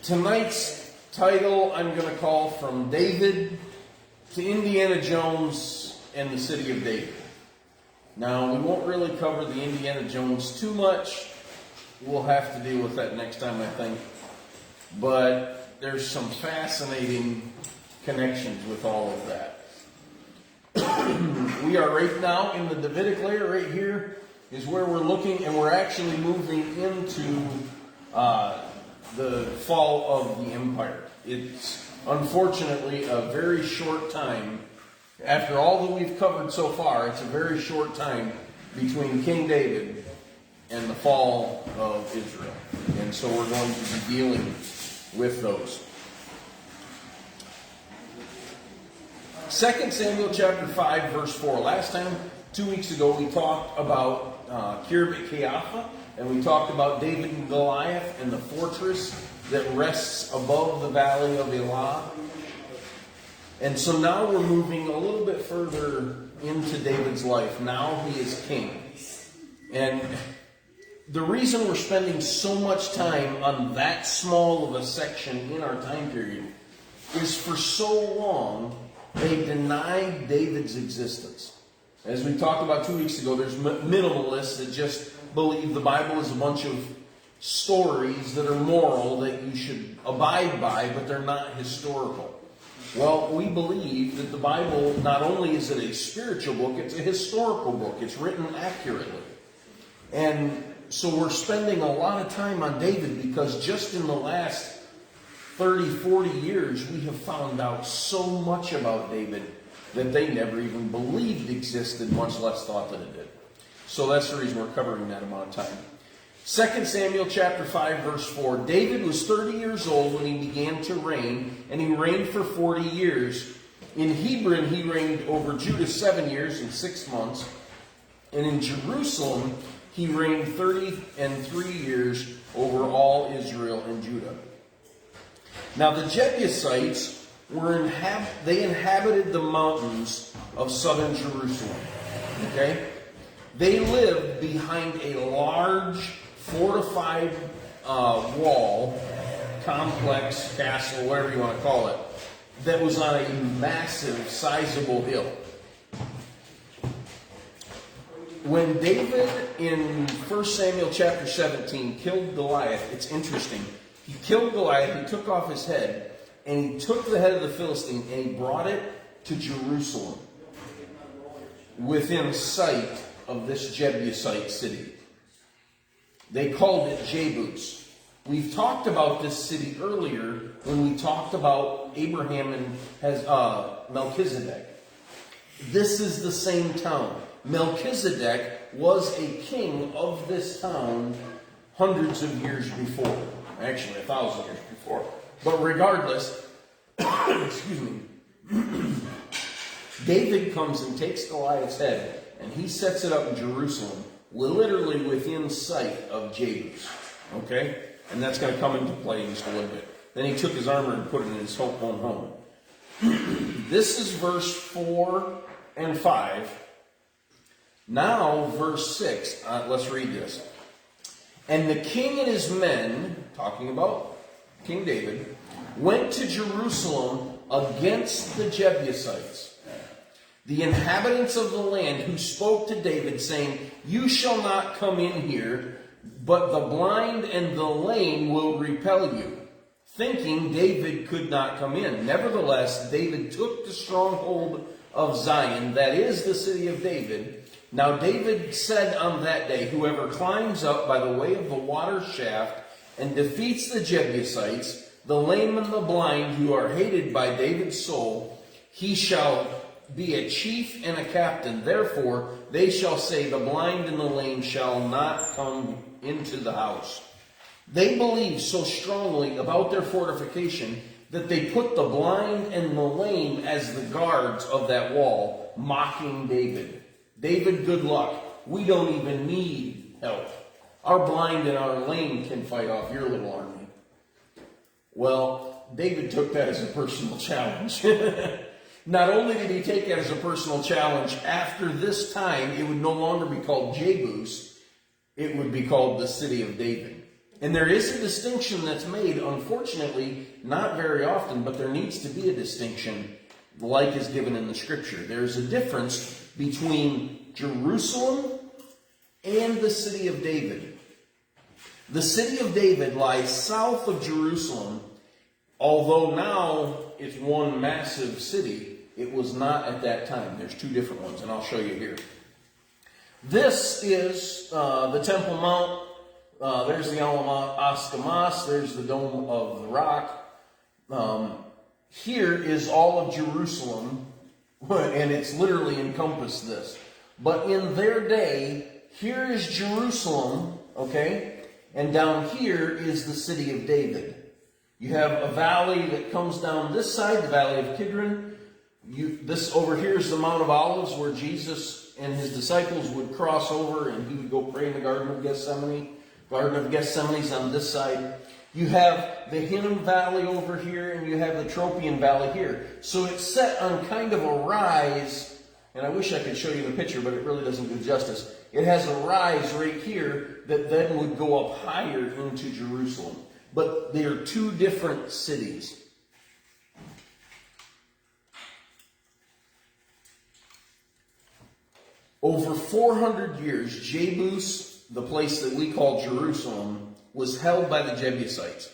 Tonight's title I'm going to call From David to Indiana Jones and the City of David. Now, we won't really cover the Indiana Jones too much. We'll have to deal with that next time, I think. But there's some fascinating connections with all of that. We are right now in the Davidic layer. Right here is where we're looking, and we're actually moving into the fall of the empire. It's unfortunately a very short time. After all that we've covered so far, it's a very short time between King David and the fall of Israel. And so we're going to be dealing with those. 2 Samuel chapter 5, verse 4. Last time, 2 weeks ago, we talked about Kirbet Keapha, and we talked about David and Goliath and the fortress that rests above the valley of Elah. And so now we're moving a little bit further into David's life. Now he is king. And the reason we're spending so much time on that small of a section in our time period is for so long they denied David's existence. As we talked about 2 weeks ago, there's minimalists that just believe the Bible is a bunch of stories that are moral that you should abide by, but they're not historical. Well, we believe that the Bible, not only is it a spiritual book, it's a historical book. It's written accurately. And so we're spending a lot of time on David because just in the last 30, 40 years, we have found out so much about David that they never even believed existed, much less thought that it did. So that's the reason we're covering that amount of time. 2 Samuel chapter 5, verse 4. David was 30 years old when he began to reign, and he reigned for 40 years. In Hebron, he reigned over Judah 7 years and 6 months. And in Jerusalem, he reigned 33 years over all Israel and Judah. Now the Jebusites they inhabited the mountains of southern Jerusalem. Okay? They lived behind a large fortified wall, complex, castle, whatever you want to call it, that was on a massive, sizable hill. When David, in 1 Samuel chapter 17, killed Goliath, it's interesting. He killed Goliath, he took off his head, and he took the head of the Philistine, and he brought it to Jerusalem, within sight of this Jebusite city. They called it Jebus. We've talked about this city earlier when we talked about Abraham and Melchizedek. This is the same town. Melchizedek was a king of this town hundreds of years before. Actually, 1,000 years before. But regardless, excuse me, David comes and takes Goliath's head, and he sets it up in Jerusalem, literally within sight of Jebus. Okay? And that's going to come into play in just a little bit. Then he took his armor and put it in his own home. This is verse 4 and 5. Now, verse 6. Let's read this. And the king and his men, talking about King David, went to Jerusalem against the Jebusites, the inhabitants of the land, who spoke to David, saying, "You shall not come in here, but the blind and the lame will repel you," thinking David could not come in. Nevertheless, David took the stronghold of Zion, that is the city of David. Now David said on that day, "Whoever climbs up by the way of the water shaft and defeats the Jebusites, the lame and the blind who are hated by David's soul, he shall be a chief and a captain. Therefore they shall say, the blind and the lame shall not come into the house." They believed so strongly about their fortification that they put the blind and the lame as the guards of that wall, mocking David. "David, good luck. We don't even need help. Our blind and our lame can fight off your little army." Well, David took that as a personal challenge. Not only did he take that as a personal challenge, after this time, it would no longer be called Jebus. It would be called the city of David. And there is a distinction that's made, unfortunately, not very often, but there needs to be a distinction like is given in the scripture. There's a difference between Jerusalem and the city of David. The city of David lies south of Jerusalem, although now it's one massive city. It was not at that time. There's two different ones, and I'll show you here. This is the Temple Mount. There's the Alam Askamas. There's the Dome of the Rock. Here is all of Jerusalem, and it's literally encompassed this. But in their day, here is Jerusalem, okay? And down here is the city of David. You have a valley that comes down this side, the valley of Kidron. This over here is the Mount of Olives, where Jesus and his disciples would cross over, and he would go pray in the Garden of Gethsemane. Garden of Gethsemane is on this side. You have the Hinnom Valley over here, and you have the Tropian Valley here. So it's set on kind of a rise, and I wish I could show you the picture, but it really doesn't do justice. It has a rise right here that then would go up higher into Jerusalem. But they are two different cities. Over 400 years, Jebus, the place that we call Jerusalem, was held by the Jebusites.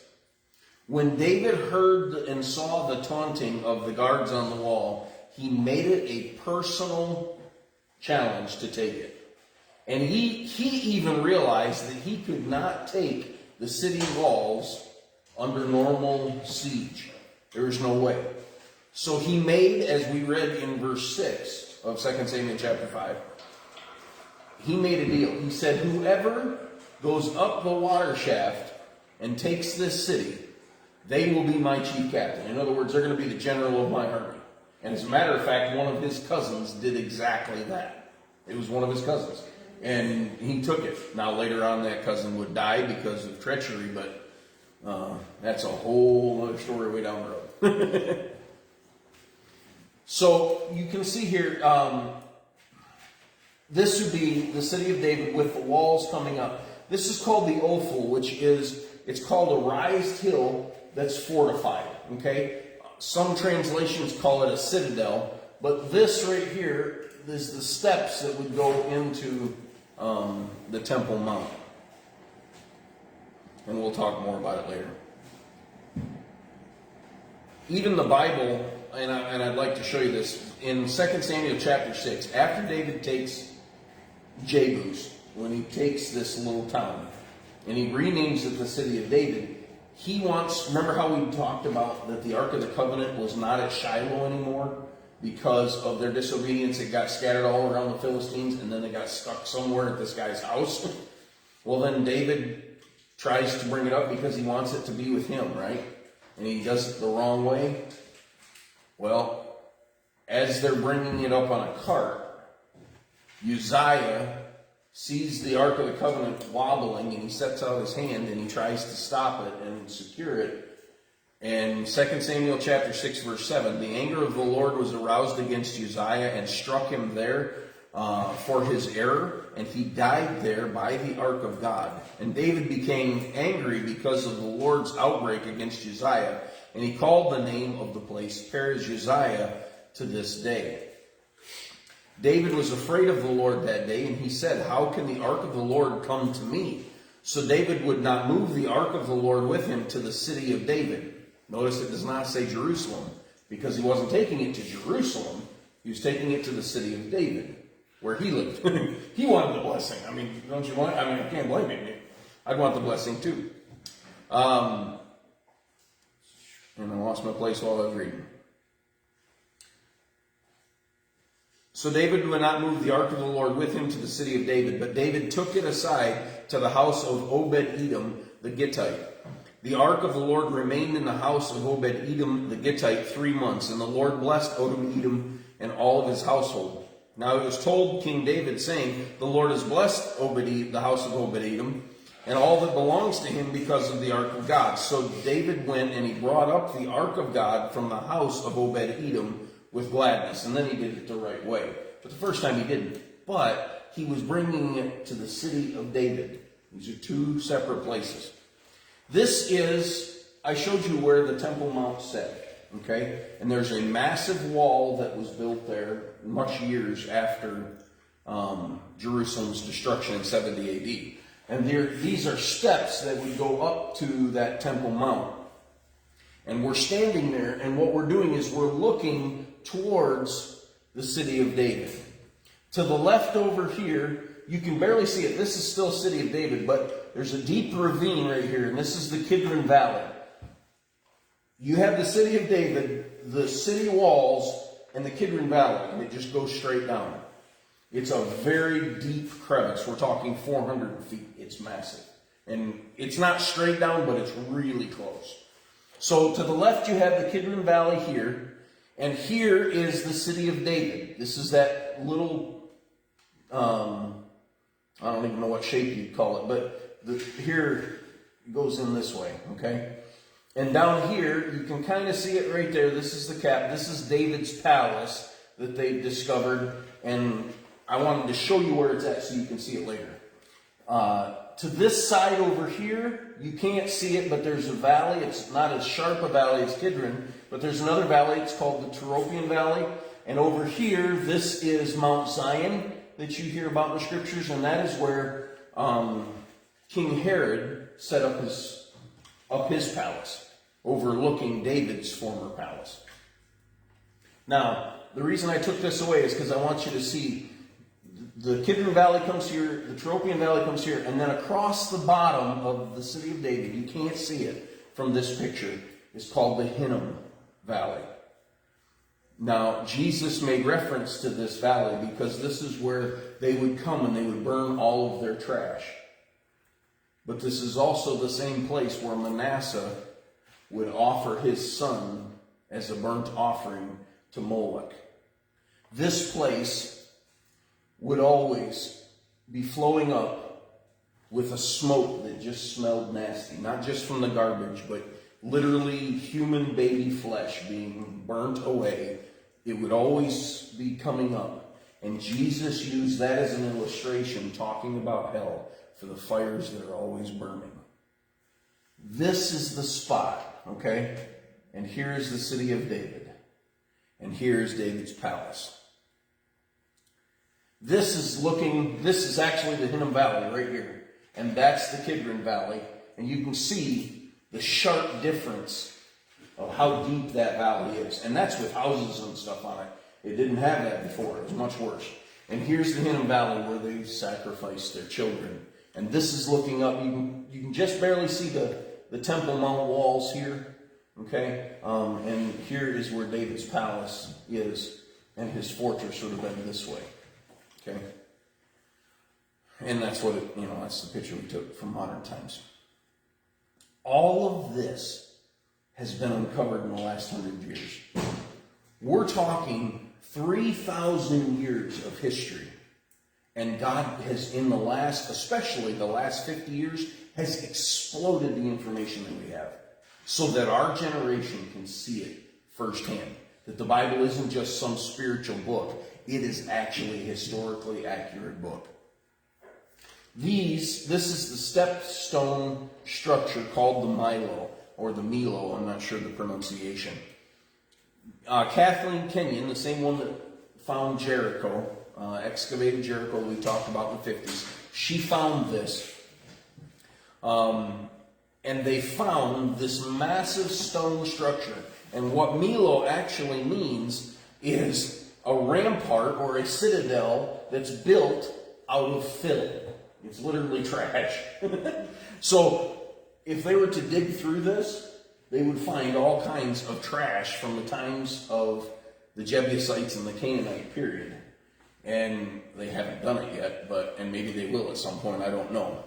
When David heard and saw the taunting of the guards on the wall, he made it a personal challenge to take it. And he even realized that he could not take the city walls under normal siege. There is no way. So he made, as we read in verse 6 of 2 Samuel chapter 5, he made a deal. He said, whoever goes up the water shaft and takes this city, they will be my chief captain. In other words, they're going to be the general of my army. And as a matter of fact, one of his cousins did exactly that. It was one of his cousins. And he took it. Now, later on, that cousin would die because of treachery, but that's a whole other story way down the road. So, you can see here, this would be the city of David with the walls coming up. This is called the Ophel, it's called a raised hill that's fortified, okay? Some translations call it a citadel, but this right here is the steps that would go into the Temple Mount. And we'll talk more about it later. Even the Bible, and I'd like to show you this, in 2 Samuel chapter 6, after David takes Jebus, when he takes this little town, and he renames it the city of David, he wants, remember how we talked about that the Ark of the Covenant was not at Shiloh anymore because of their disobedience? It got scattered all around the Philistines, and then they got stuck somewhere at this guy's house. Well, then David tries to bring it up because he wants it to be with him, right? And he does it the wrong way. Well, as they're bringing it up on a cart, Uzziah sees the Ark of the Covenant wobbling, and he sets out his hand and he tries to stop it and secure it. And 2 Samuel chapter 6 verse 7, the anger of the Lord was aroused against Uzziah and struck him there for his error, and he died there by the Ark of God. And David became angry because of the Lord's outbreak against Uzziah, and he called the name of the place Perez Uzziah to this day. David was afraid of the Lord that day, and he said, how can the ark of the Lord come to me? So David would not move the ark of the Lord with him to the city of David. Notice it does not say Jerusalem, because he wasn't taking it to Jerusalem. He was taking it to the city of David, where he lived. He wanted the blessing. I mean, don't you want? I mean, I can't blame him. I'd want the blessing too. And I lost my place while I was reading. So David would not move the ark of the Lord with him to the city of David, but David took it aside to the house of Obed-Edom the Gittite. The ark of the Lord remained in the house of Obed-Edom the Gittite 3 months, and the Lord blessed Obed-Edom and all of his household. Now it was told King David, saying, the Lord has blessed the house of Obed-Edom, and all that belongs to him because of the ark of God. So David went and he brought up the ark of God from the house of Obed-Edom with gladness. And then he did it the right way. But the first time he didn't. But he was bringing it to the city of David. These are two separate places. This is, I showed you where the Temple Mount sat, okay? And there's a massive wall that was built there much years after Jerusalem's destruction in 70 AD. And these are steps that would go up to that Temple Mount. And we're standing there, and what we're doing is we're looking towards the city of David. To the left over here, you can barely see it. This is still city of David, but there's a deep ravine right here, and this is the Kidron Valley. You have the city of David, the city walls, and the Kidron Valley, and it just goes straight down. It's a very deep crevice. We're talking 400 feet. It's massive. And it's not straight down, but it's really close. So to the left, you have the Kidron Valley here. And here is the city of David. This is that little, I don't even know what shape you'd call it, but here it goes in this way, okay? And down here, you can kind of see it right there. This is the cap. This is David's palace that they've discovered. And I wanted to show you where it's at so you can see it later. To this side over here, you can't see it, but there's a valley. It's not as sharp a valley as Kidron, but there's another valley. It's called the Tyropian Valley. And over here, this is Mount Zion that you hear about in the scriptures, and that is where King Herod set up his palace, overlooking David's former palace. Now, the reason I took this away is because I want you to see the Kidron Valley comes here, the Tyropian Valley comes here, and then across the bottom of the city of David, you can't see it from this picture, is called the Hinnom Valley. Now, Jesus made reference to this valley because this is where they would come and they would burn all of their trash. But this is also the same place where Manasseh would offer his son as a burnt offering to Moloch. This place would always be flowing up with a smoke that just smelled nasty. Not just from the garbage, but literally human baby flesh being burnt away. It would always be coming up. And Jesus used that as an illustration, talking about hell for the fires that are always burning. This is the spot, okay? And here is the city of David. And here is David's palace. This is actually the Hinnom Valley right here. And that's the Kidron Valley. And you can see the sharp difference of how deep that valley is. And that's with houses and stuff on it. It didn't have that before. It was much worse. And here's the Hinnom Valley where they sacrificed their children. And this is looking up. You can just barely see the Temple Mount walls here. Okay? And here is where David's palace is. And his fortress would have been this way. Okay? And that's what that's the picture we took from modern times. All of this has been uncovered in the last 100 years. We're talking 3,000 years of history. And God has, especially the last 50 years, has exploded the information that we have so that our generation can see it firsthand. That the Bible isn't just some spiritual book. It is actually a historically accurate book. This is the stepstone structure called the Millo, or the Millo, I'm not sure the pronunciation. Kathleen Kenyon, the same one that found Jericho, excavated Jericho we talked about in the 50s, she found this. And they found this massive stone structure. And what Millo actually means is a rampart or a citadel that's built out of filth. It's literally trash. So if they were to dig through this, they would find all kinds of trash from the times of the Jebusites and the Canaanite period. And they haven't done it yet, and maybe they will at some point, I don't know.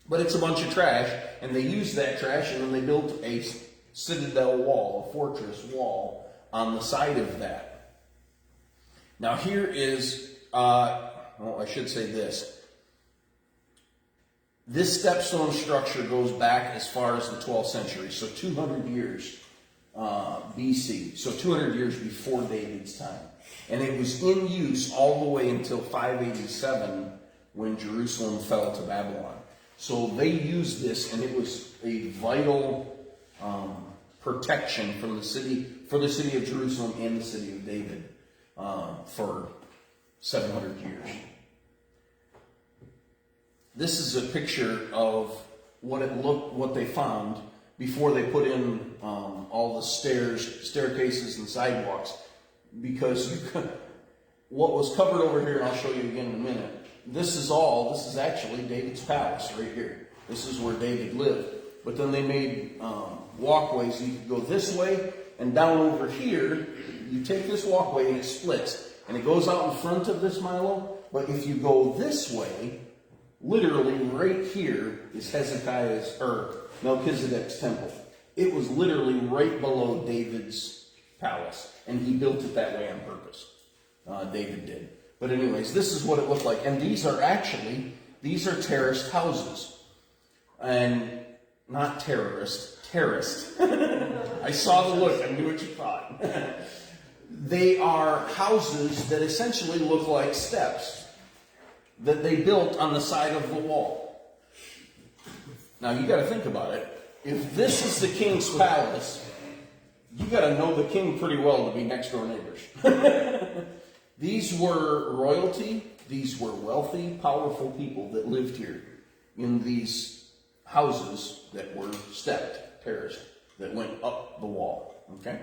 But it's a bunch of trash, and they used that trash, and then they built a citadel wall, a fortress wall, on the side of that. Now here is, I should say this. This stepstone structure goes back as far as the 12th century, so 200 years BC, so 200 years before David's time. And it was in use all the way until 587 when Jerusalem fell to Babylon. So they used this, and it was a vital protection from for the city of Jerusalem and the city of David for 700 years. This is a picture of what they found before they put in all the staircases, and sidewalks. Because what was covered over here, and I'll show you again in a minute. This is actually David's palace right here. This is where David lived. But then they made walkways. You could go this way, and down over here, you take this walkway and it splits. And it goes out in front of this Millo. But if you go this way, literally right here is Melchizedek's temple. It was literally right below David's palace. And he built it that way on purpose. David did. But anyways, this is what it looked like. And these are terraced houses. And not terrorist. I saw the look. I knew what you thought. They are houses that essentially look like steps that they built on the side of the wall. Now you got to think about it. If this is the king's palace, you got to know the king pretty well to be next door neighbors. These were royalty. These were wealthy, powerful people that lived here in these houses that were stepped, terraced, that went up the wall. Okay?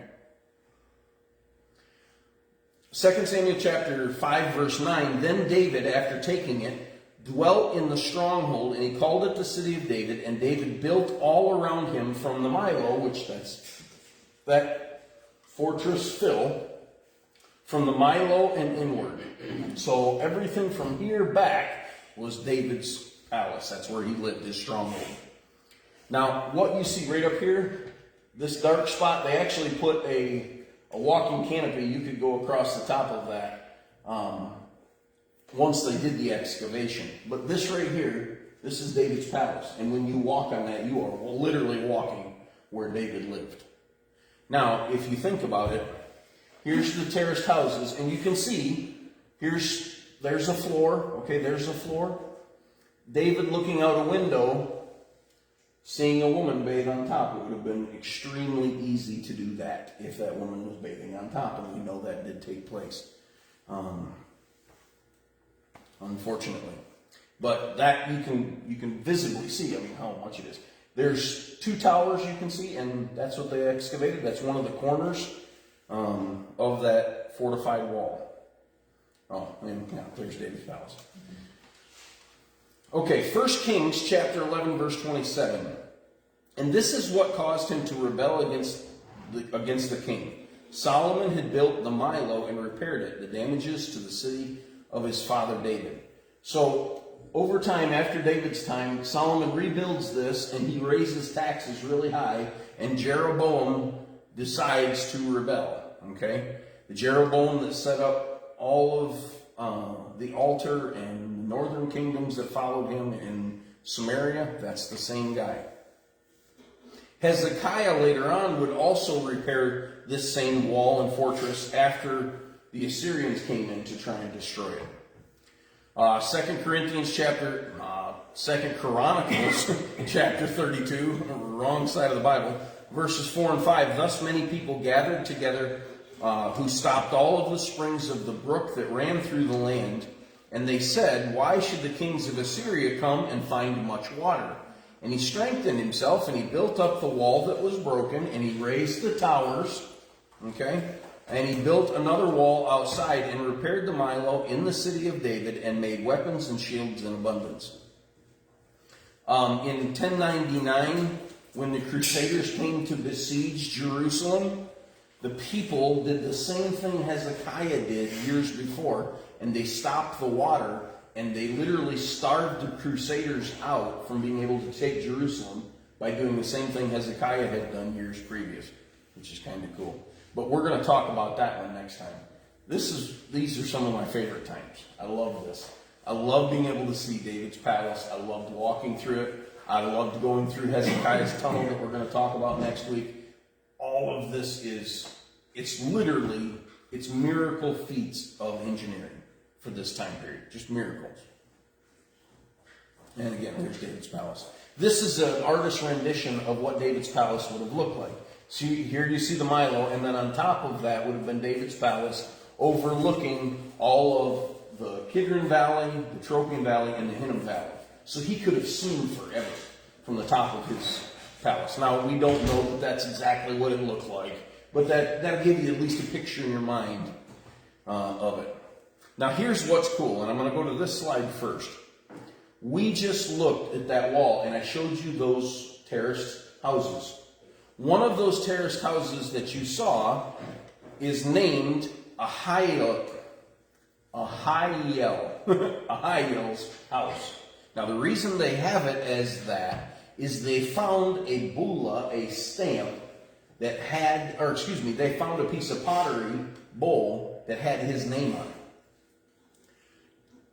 2 Samuel chapter 5, verse 9, Then David, after taking it, dwelt in the stronghold, and he called it the city of David, and David built all around him from the Millo, which that fortress Phil, from the Millo and inward. So everything from here back was David's palace. That's where he lived, his stronghold. Now, what you see right up here, this dark spot, they actually put a walking canopy. You could go across the top of that once they did the excavation. But this right here, this is David's palace. And when you walk on that, you are literally walking where David lived. Now, if you think about it, here's the terraced houses, and you can see, there's a floor, okay, there's a floor. David looking out a window, seeing a woman bathe on top. It would have been extremely easy to do that if that woman was bathing on top, and we know that did take place, unfortunately. But that you can visibly see, how much it is. There's 2 towers you can see, and that's what they excavated. That's one of the corners of that fortified wall. Oh, and yeah, there's David's palace. Okay, 1 Kings chapter 11, verse 27. And this is what caused him to rebel against the king. Solomon had built the Millo and repaired it, the damages to the city of his father David. So, over time, after David's time, Solomon rebuilds this, and he raises taxes really high, and Jeroboam decides to rebel. Okay? The Jeroboam that set up all of the altar and the northern kingdoms that followed him in Samaria, that's the same guy. Hezekiah later on would also repair this same wall and fortress after the Assyrians came in to try and destroy it. 2 Chronicles chapter 32, wrong side of the Bible, verses 4 and 5. Thus many people gathered together who stopped all of the springs of the brook that ran through the land. And they said, why should the kings of Assyria come and find much water? And he strengthened himself, and he built up the wall that was broken, and he raised the towers, okay? And he built another wall outside and repaired the Millo in the city of David and made weapons and shields in abundance. In 1099, when the Crusaders came to besiege Jerusalem, the people did the same thing Hezekiah did years before, and they stopped the water, and they literally starved the Crusaders out from being able to take Jerusalem by doing the same thing Hezekiah had done years previous, which is kind of cool. But we're going to talk about that one next time. These are some of my favorite times. I love this. I love being able to see David's palace. I loved walking through it. I loved going through Hezekiah's tunnel that we're going to talk about next week. All of this it's miracle feats of engineering for this time period. Just miracles. And again, there's David's palace. This is an artist's rendition of what David's palace would have looked like. So here you see the Millo, and then on top of that would have been David's palace, overlooking all of the Kidron Valley, the Tropian Valley, and the Hinnom Valley. So he could have seen forever from the top of his palace. Now, we don't know that that's exactly what it looked like, but that'll give you at least a picture in your mind of it. Now, here's what's cool, and I'm going to go to this slide first. We just looked at that wall, and I showed you those terraced houses. One of those terraced houses that you saw is named Ahiel's house. Now, the reason they have it as that is they found a bulla, a stamp, that had, they found a piece of pottery bowl that had his name on it.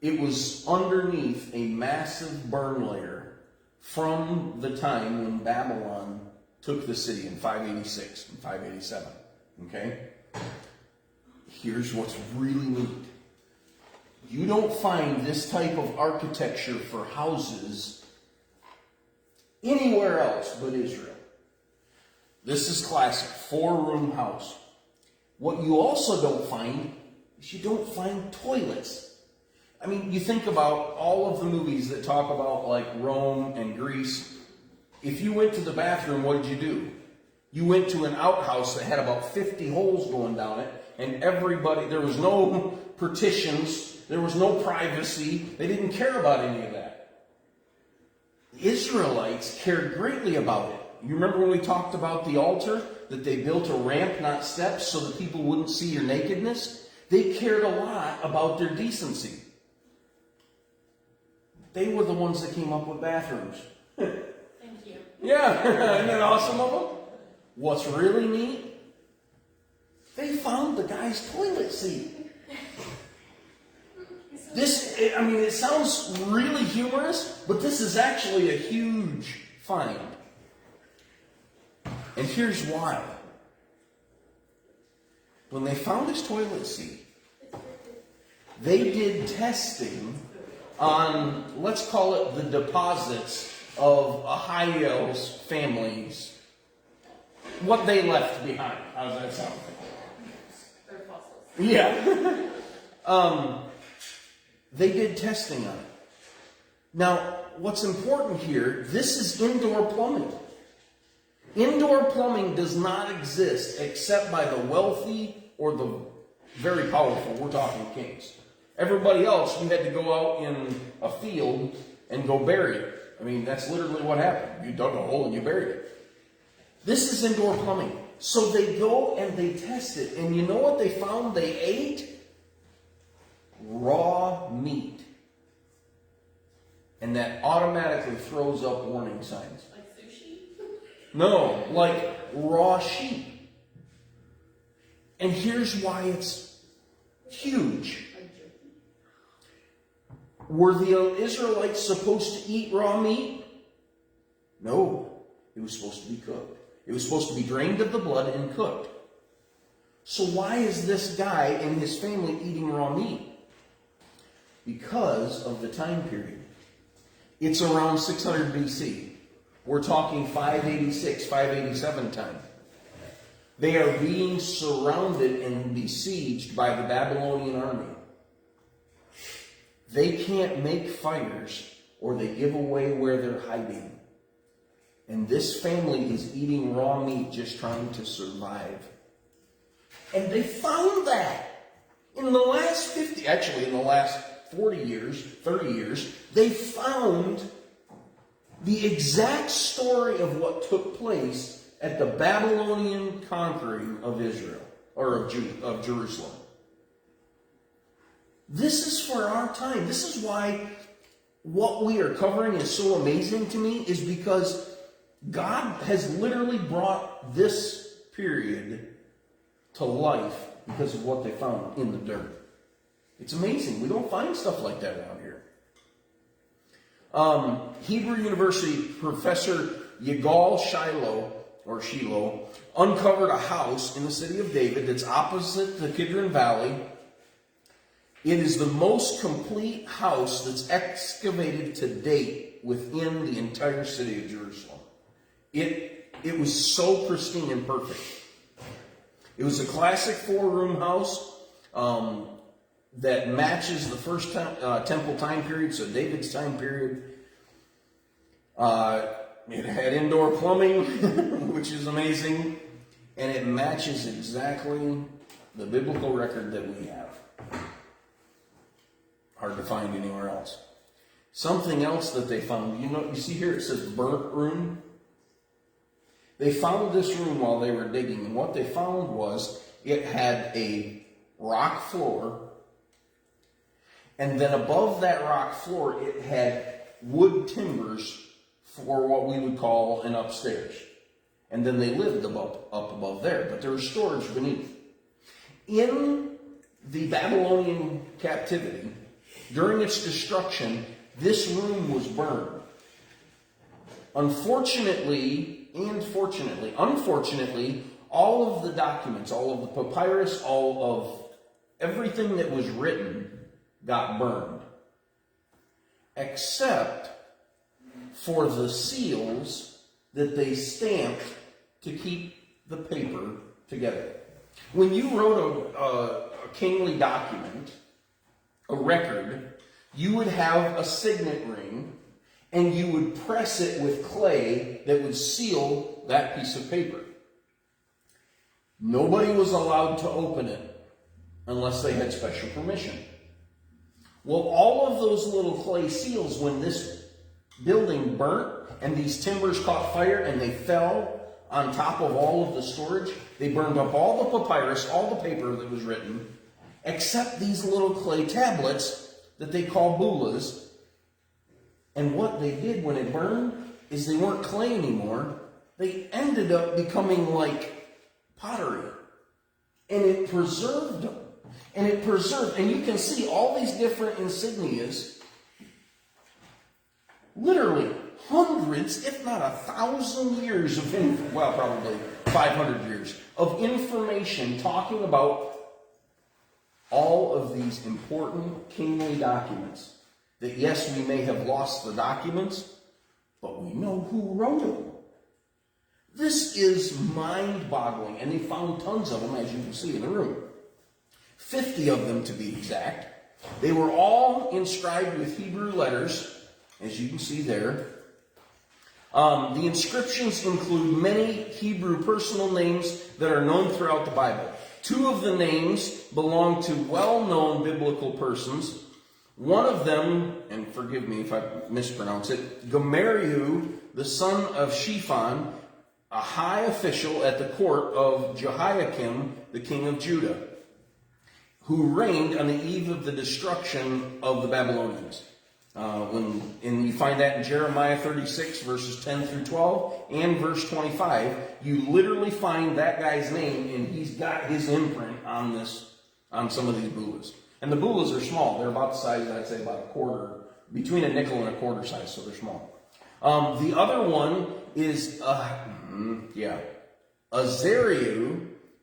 It was underneath a massive burn layer from the time when Babylon took the city in 586 and 587. Okay? Here's what's really neat. You don't find this type of architecture for houses anywhere else but Israel. This is classic, 4-room house. What you also don't find is you don't find toilets. I mean, you think about all of the movies that talk about like Rome and Greece. If you went to the bathroom, what did you do? You went to an outhouse that had about 50 holes going down it, and everybody, there was no partitions, there was no privacy. They didn't care about any of that. The Israelites cared greatly about it. You remember when we talked about the altar, that they built a ramp, not steps, so that people wouldn't see your nakedness? They cared a lot about their decency. They were the ones that came up with bathrooms. Thank you. Yeah, isn't that awesome of them? What's really neat? They found the guy's toilet seat. It sounds really humorous, but this is actually a huge find. And here's why. When they found his toilet seat, they did testing on, let's call it the deposits of Ahiel's families. What they left behind. How does that sound? They're fossils. Yeah. They did testing on it. Now, what's important here, this is indoor plumbing. Indoor plumbing does not exist except by the wealthy or the very powerful. We're talking kings. Everybody else, you had to go out in a field and go bury it. I mean, that's literally what happened. You dug a hole and you buried it. This is indoor plumbing. So they go and they test it. And you know what they found they ate? Raw meat. And that automatically throws up warning signs. Like sushi? No, like raw sheep. And here's why it's huge. Were the Israelites supposed to eat raw meat? No. It was supposed to be cooked. It was supposed to be drained of the blood and cooked. So why is this guy and his family eating raw meat? Because of the time period. It's around 600 BC. We're talking 586, 587 time. They are being surrounded and besieged by the Babylonian army. They can't make fires or they give away where they're hiding. And this family is eating raw meat just trying to survive. And they found that in the last 40 years, 30 years, they found the exact story of what took place at the Babylonian conquering of Israel, or of Jerusalem. This is for our time. This is why what we are covering is so amazing to me, is because God has literally brought this period to life because of what they found in the dirt. It's amazing. We don't find stuff like that around here. Hebrew University professor Yigal Shiloh uncovered a house in the city of David that's opposite the Kidron Valley. It is the most complete house that's excavated to date within the entire city of Jerusalem. It was so pristine and perfect. It was a classic 4-room house that matches the first temple time period, so David's time period. It had indoor plumbing, which is amazing, and it matches exactly the biblical record that we have. Hard to find anywhere else. Something else that they found, you see here it says burnt room. They found this room while they were digging, and what they found was it had a rock floor, and then above that rock floor it had wood timbers for what we would call an upstairs. And then they lived up above there, but there was storage beneath. In the Babylonian captivity, during its destruction, this room was burned. Unfortunately, all of the documents, all of the papyrus, all of everything that was written got burned. Except for the seals that they stamped to keep the paper together. When you wrote a kingly document, a record, you would have a signet ring, and you would press it with clay that would seal that piece of paper. Nobody was allowed to open it unless they had special permission. Well, all of those little clay seals, when this building burnt and these timbers caught fire and they fell on top of all of the storage, they burned up all the papyrus, all the paper that was written, except these little clay tablets that they call bulas. And what they did when it burned is they weren't clay anymore. They ended up becoming like pottery. And it preserved them. And you can see all these different insignias, literally hundreds, if not 1,000 years of, probably 500 years of information talking about all of these important kingly documents. That yes, we may have lost the documents, but we know who wrote them. This is mind-boggling, and they found tons of them, as you can see in the room. 50 of them to be exact. They were all inscribed with Hebrew letters, as you can see there. The inscriptions include many Hebrew personal names that are known throughout the Bible. 2 of the names belong to well-known biblical persons. One of them, and forgive me if I mispronounce it, Gamaliel, the son of Shaphan, a high official at the court of Jehoiakim, the king of Judah, who reigned on the eve of the destruction of the Babylonians. And you find that in Jeremiah 36, verses 10 through 12, and verse 25. You literally find that guy's name, and he's got his imprint on some of these bulas. And the bulas are small. They're about the size, I'd say, about a quarter, between a nickel and a quarter size, so they're small. The other one is, Azariah,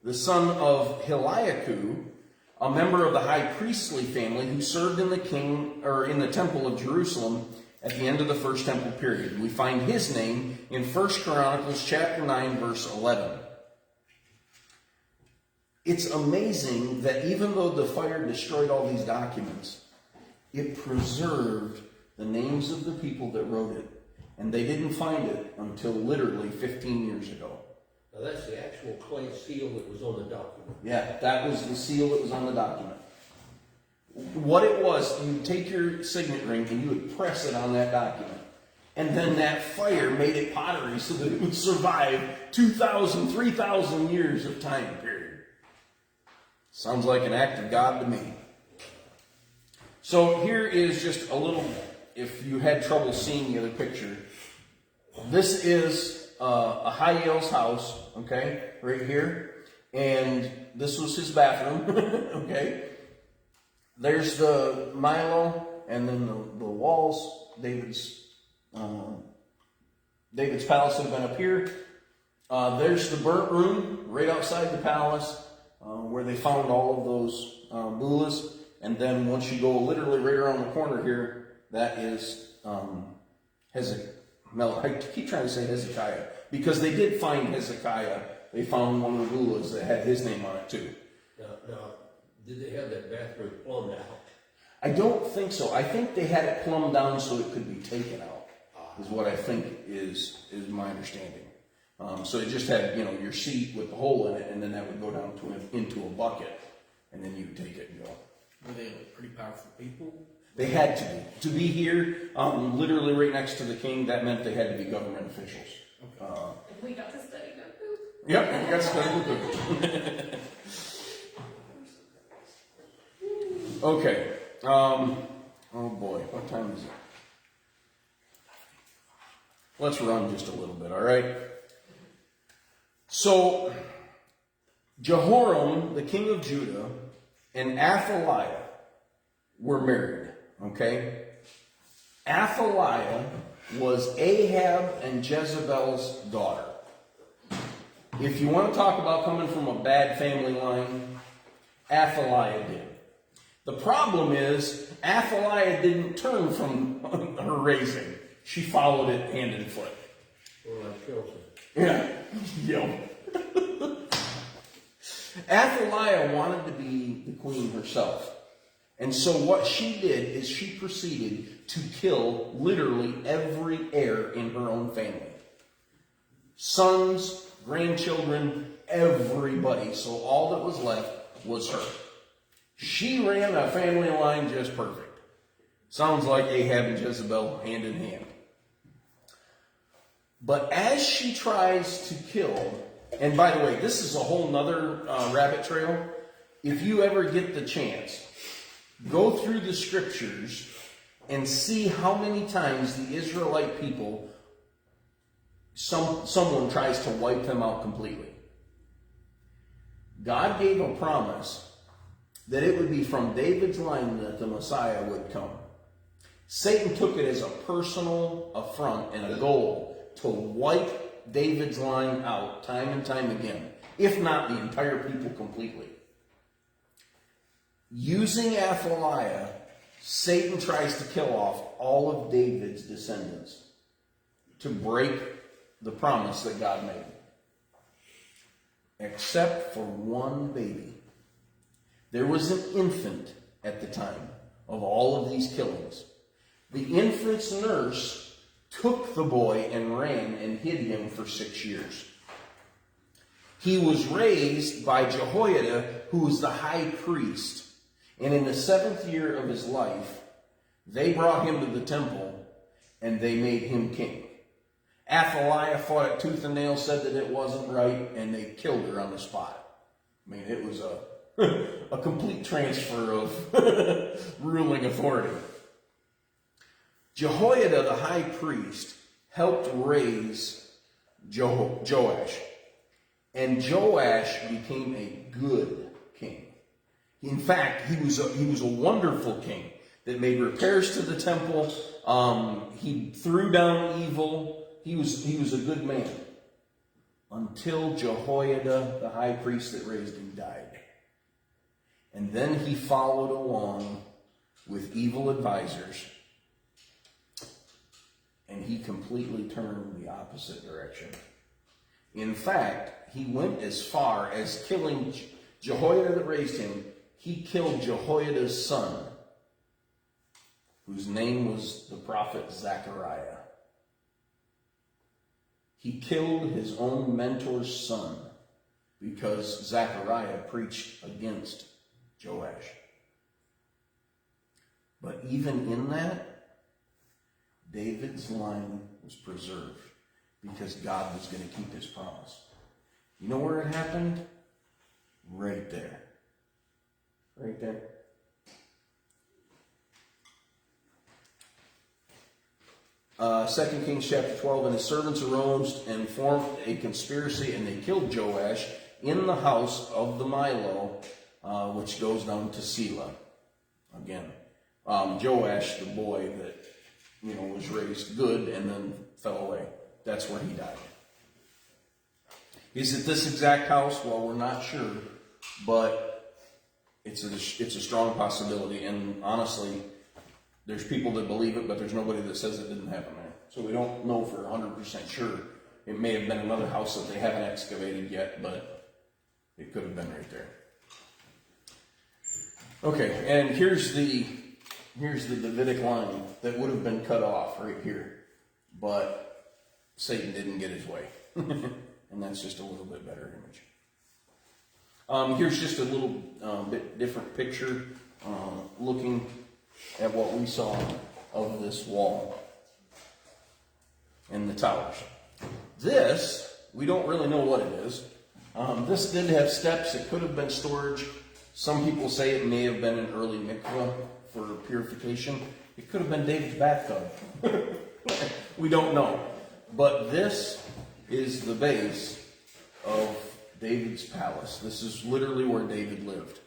the son of Eliakim, a member of the high priestly family who served in the temple of Jerusalem at the end of the first temple period. We find his name in 1 Chronicles chapter 9, verse 11. It's amazing that even though the fire destroyed all these documents, it preserved the names of the people that wrote it. And they didn't find it until literally 15 years ago. Now that's the actual clay seal that was on the document. Yeah, that was the seal that was on the document. What it was, you would take your signet ring and you would press it on that document. And then that fire made it pottery so that it would survive 2,000, 3,000 years of time period. Sounds like an act of God to me. So here is just a little, if you had trouble seeing the other picture, this is a Hiel's house, okay, right here. And this was his bathroom, okay. There's the Millo, and then the walls, David's palace would have been up here. There's the burnt room right outside the palace, where they found all of those bulas. And then once you go literally right around the corner here, that is I keep trying to say Hezekiah, because they did find Hezekiah. They found one of the mullahs that had his name on it too. Now, did they have that bathroom plumbed out? I don't think so. I think they had it plumbed down so it could be taken out, is what I think is my understanding. So it just had, your seat with the hole in it, and then that would go down into a bucket, and then you would take it and go. Were they pretty powerful people? They had to be. To be here, literally right next to the king, that meant they had to be government officials. Okay. And we got to study Goku. Yep, we got stuck. Okay. Oh boy, what time is it? Let's run just a little bit, all right? So, Jehoram, the king of Judah, and Athaliah were married, okay? Athaliah was Ahab and Jezebel's daughter. If you want to talk about coming from a bad family line, Athaliah did. The problem is, Athaliah didn't turn from her raising. She followed it hand and foot. Or like Chelsea. Yeah. Athaliah wanted to be the queen herself. And so what she did is she proceeded to kill literally every heir in her own family. Sons, grandchildren, everybody. So all that was left was her. She ran a family line just perfect. Sounds like Ahab and Jezebel hand in hand. But as she tries to kill, and by the way, this is a whole nother rabbit trail. If you ever get the chance, go through the scriptures and see how many times the Israelite people, someone tries to wipe them out completely. God gave a promise that it would be from David's line that the Messiah would come. Satan took it as a personal affront and a goal to wipe David's line out time and time again, if not the entire people completely. Using Athaliah, Satan tries to kill off all of David's descendants to break the promise that God made. Except for one baby. There was an infant at the time of all of these killings. The infant's nurse took the boy and ran and hid him for 6 years. He was raised by Jehoiada, who was the high priest. And in the 7th year of his life, they brought him to the temple and they made him king. Athaliah fought it tooth and nail, said that it wasn't right, and they killed her on the spot. I mean, it was a complete transfer of ruling authority. Jehoiada, the high priest, helped raise Joash. And Joash became a good king. In fact, he was a wonderful king that made repairs to the temple. He threw down evil. He was a good man. Until Jehoiada, the high priest that raised him, died. And then he followed along with evil advisors. And he completely turned the opposite direction. In fact, he went as far as killing Jehoiada that raised him. He killed Jehoiada's son, whose name was the prophet Zechariah. He killed his own mentor's son because Zechariah preached against Joash. But even in that, David's line was preserved because God was going to keep his promise. You know where it happened? Right there. Right there. Second Kings chapter 12, and his servants arose and formed a conspiracy, and they killed Joash in the house of the Millo, which goes down to Selah. Again, Joash, the boy that was raised good and then fell away. That's where he died. Is it this exact house? Well, we're not sure, but it's a strong possibility. And honestly, there's people that believe it, but there's nobody that says it didn't happen there. So we don't know for 100% sure. It may have been another house that they haven't excavated yet, but it could have been right there. Okay, and here's the Davidic line that would have been cut off right here, but Satan didn't get his way. And that's just a little bit better image. Here's just a little bit different picture looking at what we saw of this wall and the towers. This, we don't really know what it is. This did have steps. It could have been storage. Some people say it may have been an early mikveh for purification. It could have been David's bathtub. We don't know. But this is the base of David's palace. This is literally where David lived.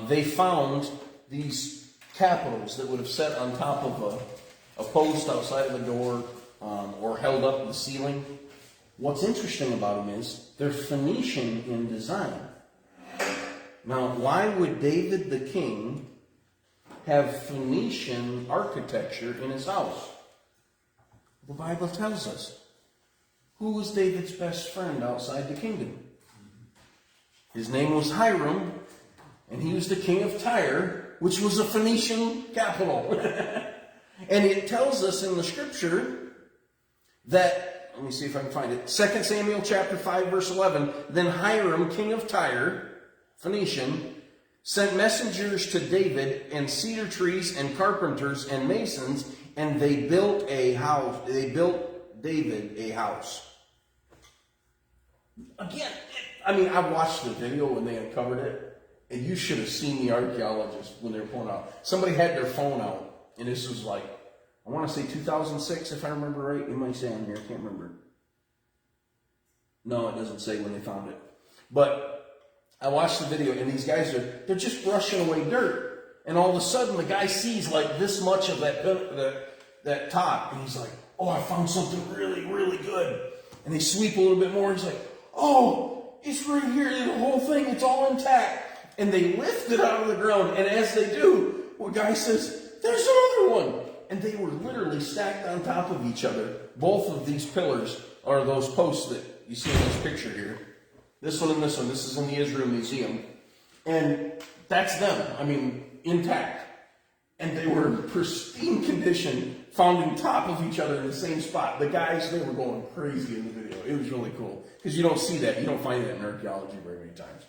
They found these capitals that would have sat on top of a post outside of a door or held up in the ceiling. What's interesting about them is they're Phoenician in design. Now, why would David the king have Phoenician architecture in his house? The Bible tells us. Who was David's best friend outside the kingdom? His name was Hiram, and he was the king of Tyre, which was a Phoenician capital. And it tells us in the scripture that, let me see if I can find it, 2 Samuel chapter 5, verse 11, then Hiram, king of Tyre, Phoenician, sent messengers to David and cedar trees and carpenters and masons, and they built a house. They built David a house. Again, I watched the video when they uncovered it, and you should have seen the archaeologists when they were pulling out. Somebody had their phone out, and this was like, I want to say 2006, if I remember right. It might say on here, I can't remember. No, it doesn't say when they found it. But I watched the video, and these guys they're just brushing away dirt. And all of a sudden, the guy sees like this much of that top, and he's like, oh, I found something really, really good. And they sweep a little bit more, and he's like, oh, it's right here, the whole thing, it's all intact. And they lift it out of the ground, and as they do, one guy says, there's another one. And they were literally stacked on top of each other. Both of these pillars are those posts that you see in this picture here. This one and this one. This is in the Israel Museum. And that's them. Intact. And they were in pristine condition, found on top of each other in the same spot. The guys, they were going crazy in the video. It was really cool. Because you don't see that. You don't find that in archaeology very many times.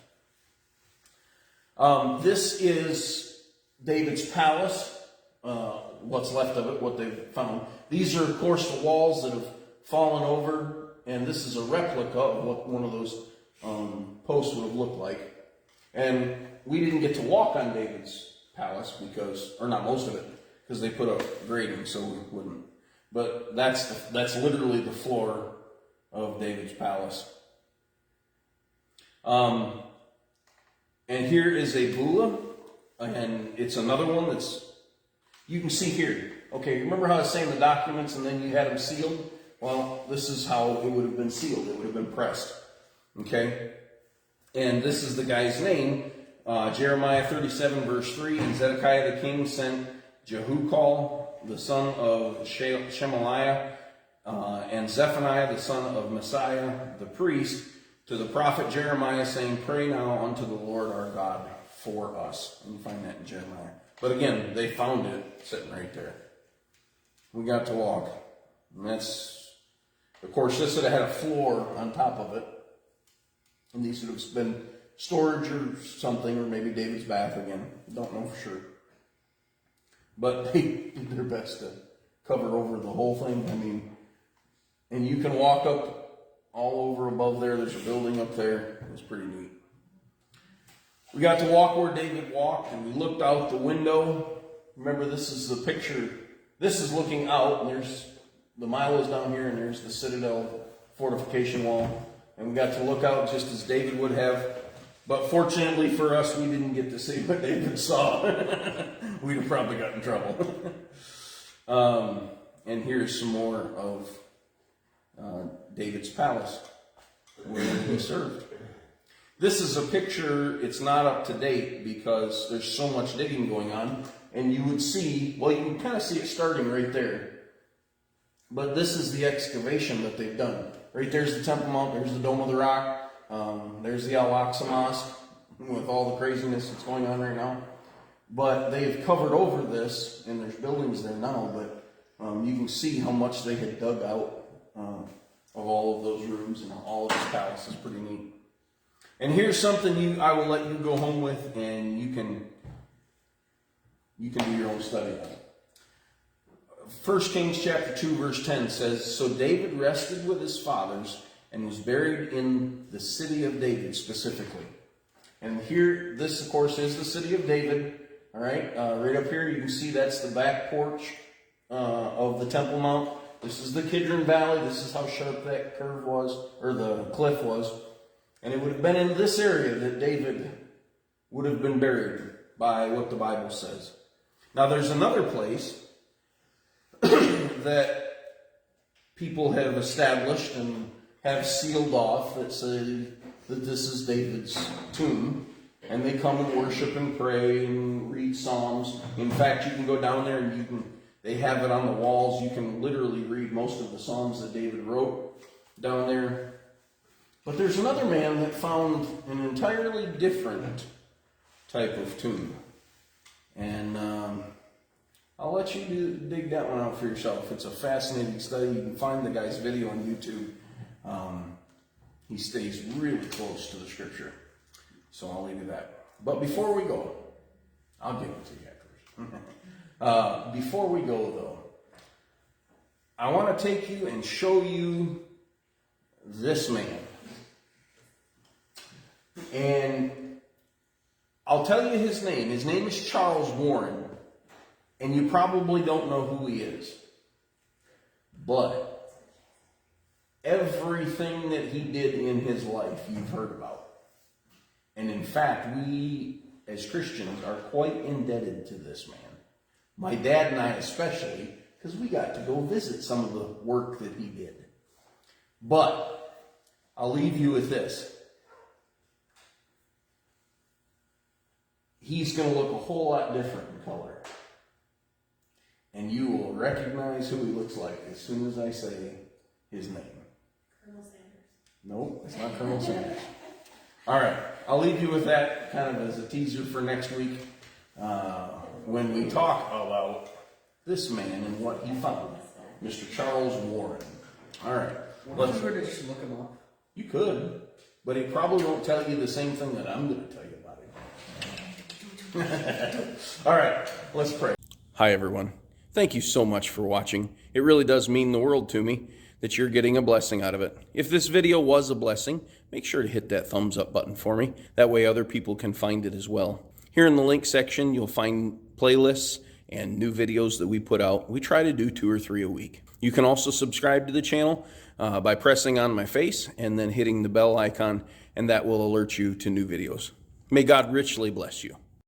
This is David's palace. What's left of it, what they've found. These are, of course, the walls that have fallen over. And this is a replica of what one of those posts would have looked like. And we didn't get to walk on David's palace or not most of it, because they put up grading, so we wouldn't. But that's literally the floor of David's palace. And here is a bula, and it's another one that's, you can see here. Okay, remember how I was saying the documents and then you had them sealed? Well, this is how it would have been sealed. It would have been pressed. Okay? And this is the guy's name. Jeremiah 37, verse 3. And Zedekiah the king sent Jehukal, the son of Shemaliah, and Zephaniah, the son of Messiah, the priest, to the prophet Jeremiah, saying, pray now unto the Lord our God for us. And you find that in Jeremiah. But again, they found it sitting right there. We got to walk. And that's, of course, this would have had a floor on top of it. And these would have been storage or something, or maybe David's bath again. Don't know for sure. But they did their best to cover over the whole thing. And you can walk up all over above there. There's a building up there. It's pretty neat. We got to walk where David walked, and we looked out the window. Remember, this is the picture. This is looking out, and there's the Millo's down here, and there's the Citadel fortification wall. And we got to look out just as David would have. But fortunately for us, we didn't get to see what David saw. We'd have probably got in trouble. And here's some more of David's palace, where he served. This is a picture, it's not up to date because there's so much digging going on. And you would see, well, you can kind of see it starting right there. But this is the excavation that they've done. Right there's the Temple Mount, there's the Dome of the Rock, there's the Al-Aqsa Mosque with all the craziness that's going on right now. But they've covered over this, and there's buildings there now, but you can see how much they had dug out of all of those rooms and all of this palace is pretty neat. And here's something I will let you go home with, and you can do your own study on it. 1 Kings chapter 2 verse 10 says, "So David rested with his fathers and was buried in the city of David," specifically. And here, this of course is the city of David. All right, right up here you can see that's the back porch of the Temple Mount. This is the Kidron Valley. This is how sharp that curve was, or the cliff was. And it would have been in this area that David would have been buried by what the Bible says. Now there's another place that people have established and have sealed off that say that this is David's tomb. And they come and worship and pray and read Psalms. In fact, you can go down there and they have it on the walls. You can literally read most of the Psalms that David wrote down there. But there's another man that found an entirely different type of tomb. And I'll let you dig that one out for yourself. It's a fascinating study. You can find the guy's video on YouTube. He stays really close to the scripture. So I'll leave you that. But before we go, I'll give it to you afterwards. Before we go, though, I want to take you and show you this man. And I'll tell you his name. His name is Charles Warren. And you probably don't know who he is. But everything that he did in his life, you've heard about. And in fact, we as Christians are quite indebted to this man. My dad and I especially, because we got to go visit some of the work that he did. But I'll leave you with this. He's going to look a whole lot different in color. And you will recognize who he looks like as soon as I say his name. Colonel Sanders. Nope, it's not Colonel Sanders. All right, I'll leave you with that kind of as a teaser for next week when we talk about this man and what he found, Mr. Charles Warren. All right. Well, you were to just look him up. You could, but he probably won't tell you the same thing that I'm going to tell you about him. All right, let's pray. Hi, everyone. Thank you so much for watching. It really does mean the world to me that you're getting a blessing out of it. If this video was a blessing, make sure to hit that thumbs up button for me. That way other people can find it as well. Here in the link section, you'll find playlists and new videos that we put out. We try to do 2 or 3 a week. You can also subscribe to the channel by pressing on my face and then hitting the bell icon, and that will alert you to new videos. May God richly bless you.